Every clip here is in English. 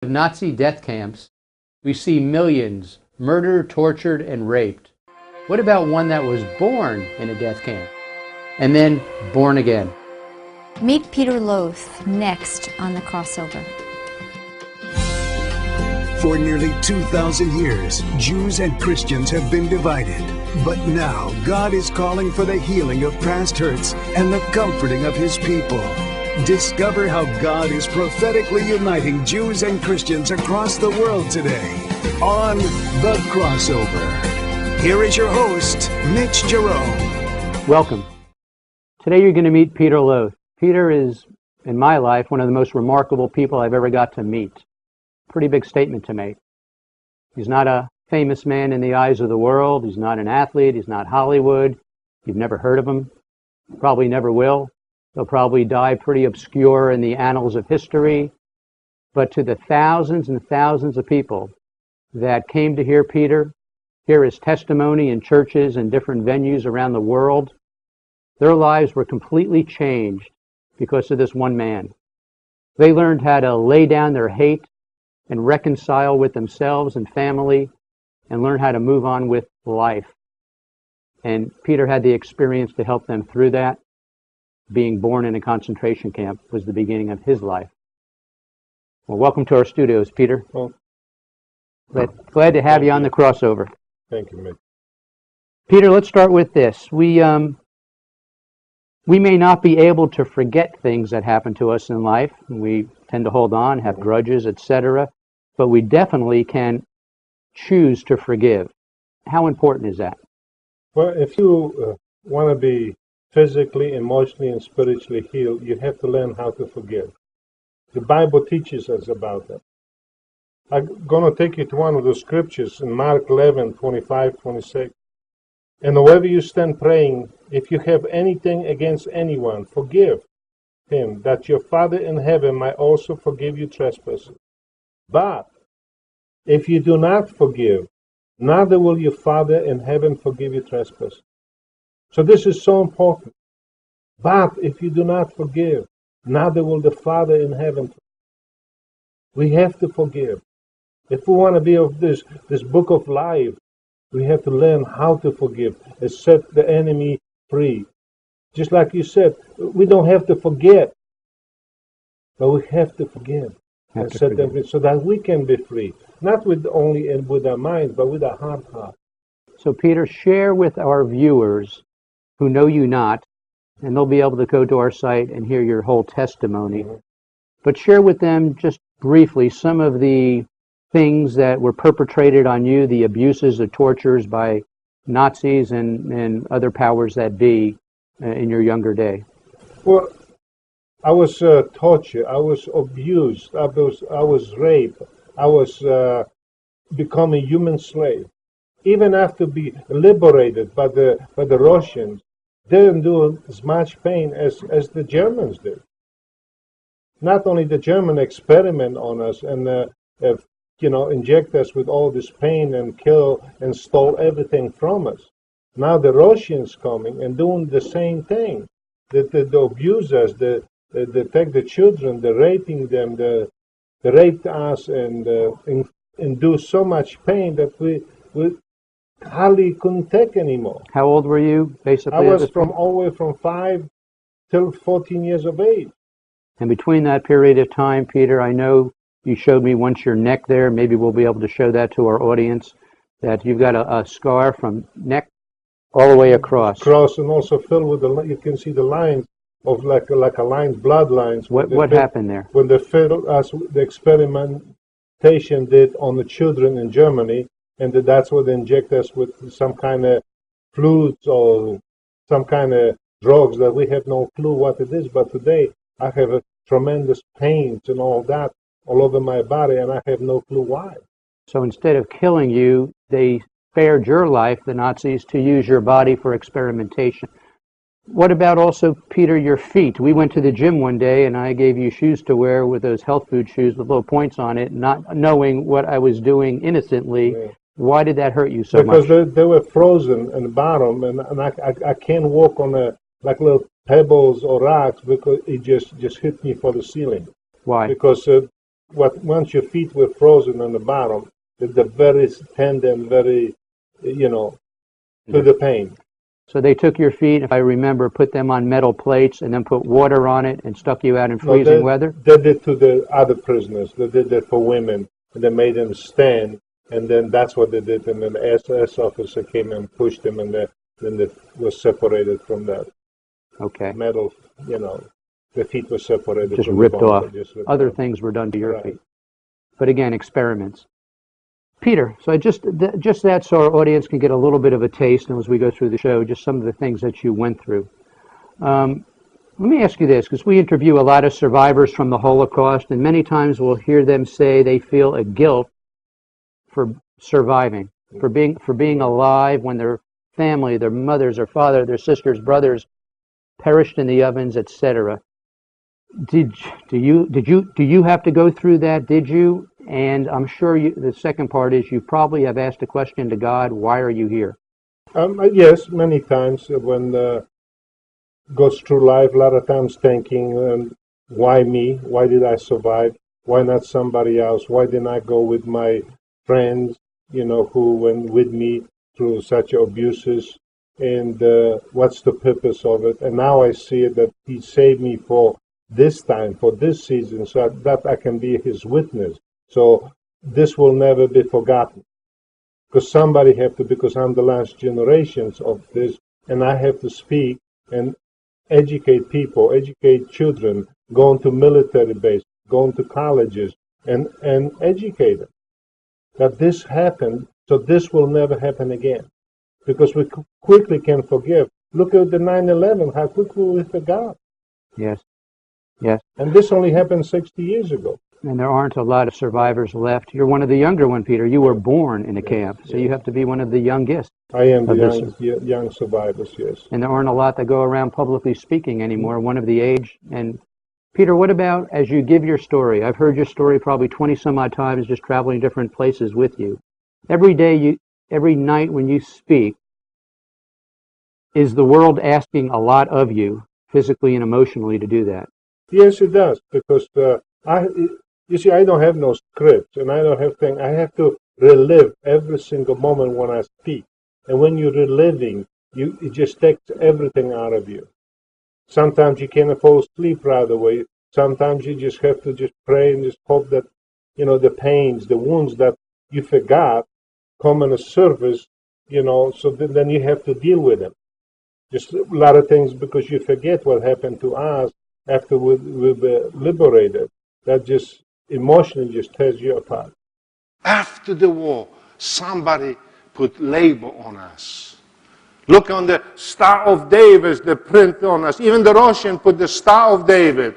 Nazi death camps, we see millions murdered, tortured, and raped. What about one that was born in a death camp and then born again? Meet Peter Loth next on The Crossover. For nearly 2,000 years, Jews and Christians have been divided. But now, God is calling for the healing of past hurts and the comforting of His people. Discover how God is prophetically uniting Jews and Christians across the world today on The Crossover. Here is your host, Mitch Jerome. Welcome. Today you're going to meet Peter Loth. Peter is, in my life, one of the most remarkable people I've ever got to meet. Pretty big statement to make. He's not a famous man in the eyes of the world. He's not an athlete. He's not Hollywood. You've never heard of him. Probably never will. He'll probably die pretty obscure in the annals of history. But to the thousands and thousands of people that came to hear Peter, hear his testimony in churches and different venues around the world, their lives were completely changed because of this one man. They learned how to lay down their hate and reconcile with themselves and family and learn how to move on with life. And Peter had the experience to help them through that. Being born in a concentration camp was the beginning of his life. Well, welcome to our studios, Peter. Well, Glad to have you on The Crossover. Thank you, Mitch. Peter, let's start with this. We may not be able to forget things that happen to us in life. We tend to hold on, have grudges, etc. But we definitely can choose to forgive. How important is that? Well, if you want to be physically, emotionally, and spiritually healed, you have to learn how to forgive. The Bible teaches us about that. I'm going to take you to one of the scriptures in Mark 11, 25, 26. And wherever you stand praying, if you have anything against anyone, forgive him, that your Father in heaven might also forgive you trespasses. But if you do not forgive, neither will your Father in heaven forgive you trespasses. So this is so important. But if you do not forgive, neither will the Father in heaven forgive. We have to forgive. If we want to be of this book of life, we have to learn how to forgive and set the enemy free. Just like you said, we don't have to forget, but we have to forgive and set them free so that we can be free. Not with only with our minds, but with our heart. So, Peter, share with our viewers who know you not, and they'll be able to go to our site and hear your whole testimony. Mm-hmm. But share with them just briefly some of the things that were perpetrated on you, the abuses, the tortures by Nazis and other powers that be in your younger day. Well, I was tortured, I was abused, I was raped, I was become a human slave. Even after being liberated by the Russians, they didn't do as much pain as the Germans did. Not only the German experiment on us and inject us with all this pain and kill and stole everything from us. Now the Russians coming and doing the same thing. They abuse us, they take the children, they raping them, they raped us and do so much pain that we hardly couldn't take anymore. How old were you, basically? I was all the way from 5 till 14 years of age. And between that period of time, Peter, I know you showed me once your neck there. Maybe we'll be able to show that to our audience, that you've got a scar from neck all the way across. And also filled with you can see the lines of like a lines, blood lines. What happened there? When they filled us, the experimentation did on the children in Germany, and that's what they inject us with some kind of fluids or some kind of drugs that we have no clue what it is. But today I have a tremendous pains and all that all over my body, and I have no clue why. So instead of killing you, they spared your life, the Nazis, to use your body for experimentation. What about also, Peter, your feet? We went to the gym one day, and I gave you shoes to wear with those health food shoes with little points on it, not knowing what I was doing innocently. Yeah. Why did that hurt you so much? Because they were frozen in the bottom, and I can't walk on like little pebbles or rocks because it just hit me for the ceiling. Why? Because once your feet were frozen on the bottom, they're very tender and very, to the pain. So they took your feet, if I remember, put them on metal plates and then put water on it and stuck you out in freezing weather? They did to the other prisoners. They did that for women. And they made them stand, and then that's what they did. And then the SS officer came and pushed them, and then they were separated from that. Okay. Metal, the feet were separated. Just from ripped the bone. off. Just ripped Other off. things were done to your Right. feet. But again, experiments. Peter, so just that so our audience can get a little bit of a taste, and as we go through the show, just some of the things that you went through. Let me ask you this, because we interview a lot of survivors from the Holocaust, and many times we'll hear them say they feel a guilt for surviving, for being alive when their family, their mothers, their father, their sisters, brothers perished in the ovens, etc. Do you have to go through that? Did you? And I'm sure the second part is you probably have asked a question to God, why are you here? Yes, many times when goes through life, a lot of times thinking, why me? Why did I survive? Why not somebody else? Why didn't I go with my friends, who went with me through such abuses? And what's the purpose of it? And now I see it that He saved me for this time, for this season, so that I can be His witness. So this will never be forgotten. Because somebody have to, because I'm the last generations of this, and I have to speak and educate people, educate children, go into military base, go into colleges, and educate them. That this happened, so this will never happen again. Because we quickly can forgive. Look at the 9/11, how quickly we forgot. Yes. Yes. And this only happened 60 years ago. And there aren't a lot of survivors left. You're one of the younger one, Peter. You were born in a camp, so you have to be one of the youngest. I am the young survivors, yes. And there aren't a lot that go around publicly speaking anymore, one of the age. And Peter, what about as you give your story? I've heard your story probably 20 some odd times, just traveling different places with you. Every night when you speak, is the world asking a lot of you, physically and emotionally, to do that? Yes, it does, because you see, I don't have no scripts, and I don't have things. I have to relive every single moment when I speak. And when you're reliving, it just takes everything out of you. Sometimes you can't fall asleep right away. Sometimes you just have to just pray and just hope that, the pains, the wounds that you forgot come on a surface, so then you have to deal with them. Just a lot of things, because you forget what happened to us after we were liberated. That just emotionally just tears you apart. After the war, somebody put label on us. Look on the Star of David, the print on us. Even the Russian put the Star of David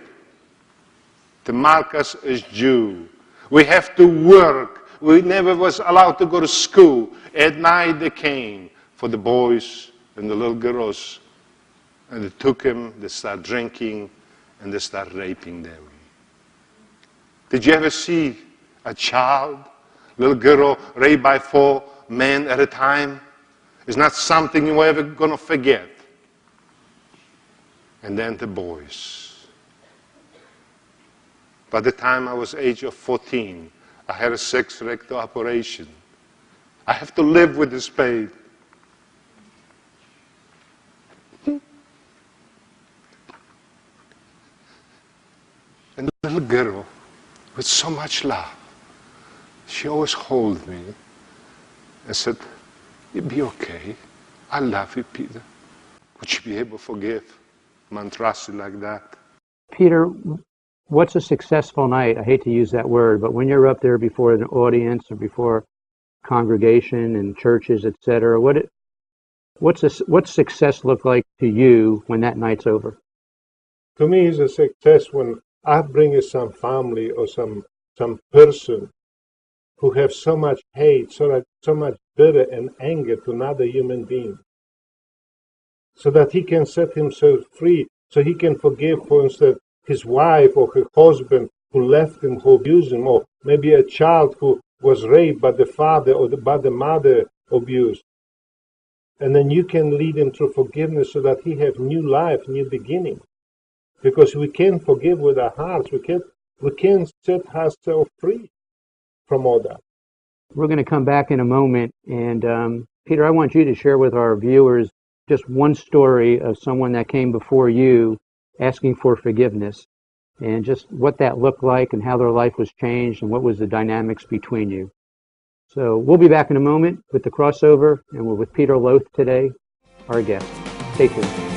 to mark us as Jew. We have to work. We never was allowed to go to school. At night they came for the boys and the little girls. And they took them, they started drinking, and they started raping them. Did you ever see a child, little girl, raped by 4 men at a time? It's not something you're ever going to forget. And then the boys. By the time I was age of 14, I had a 6 rectal operation. I have to live with this pain. And the little girl, with so much love, she always held me and said, "You'll be okay. I love you, Peter." Would you be able to forgive a man trusted like that? Peter, what's a successful night? I hate to use that word, but when you're up there before an audience or before congregation and churches, etc., what's success look like to you when that night's over? To me, it's a success when I bring some family or some person who have so much hate, so much bitter and anger to another human being, so that he can set himself free, so he can forgive, for instance, his wife or her husband who left him, who abused him, or maybe a child who was raped by the father or by the mother abused. And then you can lead him through forgiveness so that he have new life, new beginning. Because we can't forgive with our hearts. We can't We can set ourselves free from all that. We're going to come back in a moment. And Peter, I want you to share with our viewers just one story of someone that came before you asking for forgiveness, and just what that looked like and how their life was changed and what was the dynamics between you. So we'll be back in a moment with the crossover, and we're with Peter Loth today, our guest. Stay tuned.